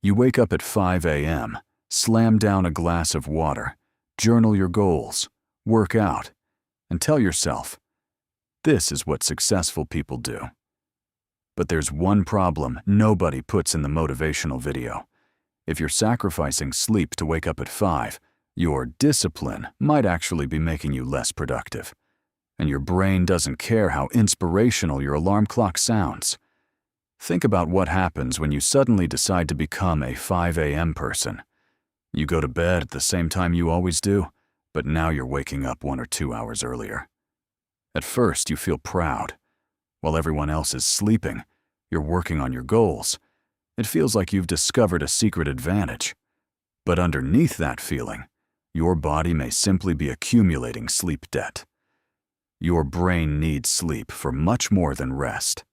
You wake up at 5 a.m., slam down a glass of water, journal your goals, work out, and tell yourself, this is what successful people do. But there's one problem nobody puts in the motivational video. If you're sacrificing sleep to wake up at 5, your discipline might actually be making you less productive. And your brain doesn't care how inspirational your alarm clock sounds. Think about what happens when you suddenly decide to become a 5 a.m. person. You go to bed at the same time you always do, but now you're waking up 1 or 2 hours earlier. At first, you feel proud. While everyone else is sleeping, you're working on your goals. It feels like you've discovered a secret advantage. But underneath that feeling, your body may simply be accumulating sleep debt. Your brain needs sleep for much more than rest.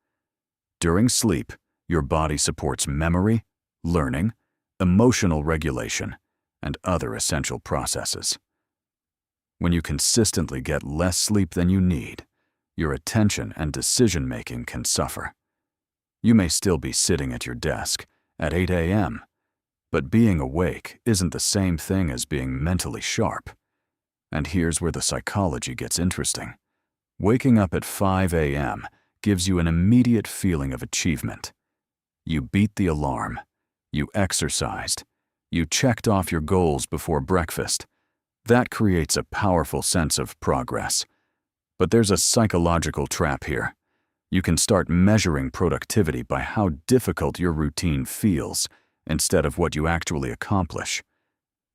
During sleep, your body supports memory, learning, emotional regulation, and other essential processes. When you consistently get less sleep than you need, your attention and decision-making can suffer. You may still be sitting at your desk at 8 a.m., but being awake isn't the same thing as being mentally sharp. And here's where the psychology gets interesting. Waking up at 5 a.m. gives you an immediate feeling of achievement. You beat the alarm, you exercised, you checked off your goals before breakfast. That creates a powerful sense of progress. But there's a psychological trap here. You can start measuring productivity by how difficult your routine feels instead of what you actually accomplish.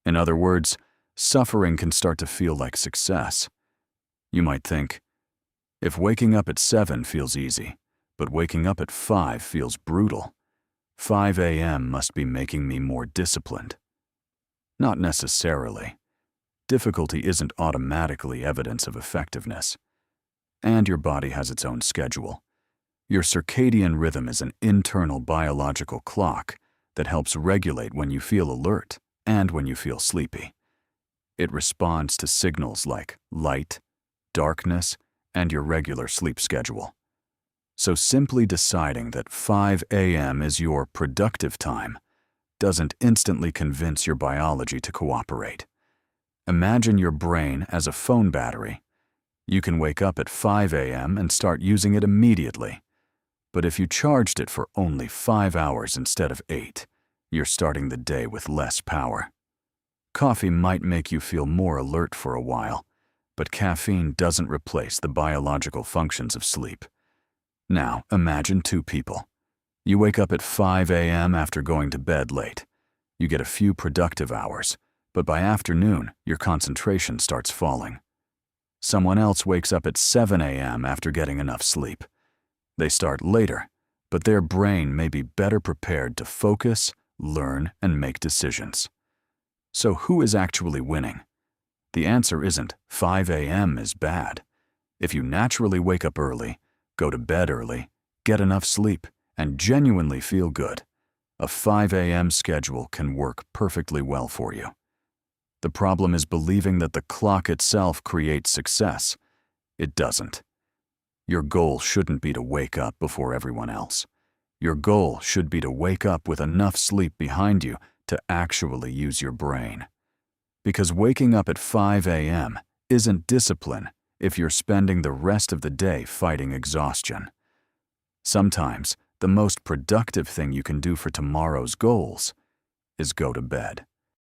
In other words, suffering can start to feel like success. You might think, if waking up at 7 feels easy, but waking up at 5 feels brutal, 5 a.m. must be making me more disciplined. Not necessarily. Difficulty isn't automatically evidence of effectiveness. And your body has its own schedule. Your circadian rhythm is an internal biological clock that helps regulate when you feel alert and when you feel sleepy. It responds to signals like light, darkness, and your regular sleep schedule. So simply deciding that 5 a.m. is your productive time doesn't instantly convince your biology to cooperate. Imagine your brain as a phone battery. You can wake up at 5 a.m. and start using it immediately. But if you charged it for only 5 hours instead of 8, you're starting the day with less power. Coffee might make you feel more alert for a while, but caffeine doesn't replace the biological functions of sleep. Now, imagine 2 people. You wake up at 5 a.m. after going to bed late. You get a few productive hours, but by afternoon, your concentration starts falling. Someone else wakes up at 7 a.m. after getting enough sleep. They start later, but their brain may be better prepared to focus, learn, and make decisions. So who is actually winning? The answer isn't 5 a.m. is bad. If you naturally wake up early, go to bed early, get enough sleep, and genuinely feel good, a 5 a.m. schedule can work perfectly well for you. The problem is believing that the clock itself creates success. It doesn't. Your goal shouldn't be to wake up before everyone else. Your goal should be to wake up with enough sleep behind you to actually use your brain. Because waking up at 5 a.m. isn't discipline if you're spending the rest of the day fighting exhaustion. Sometimes, the most productive thing you can do for tomorrow's goals is go to bed.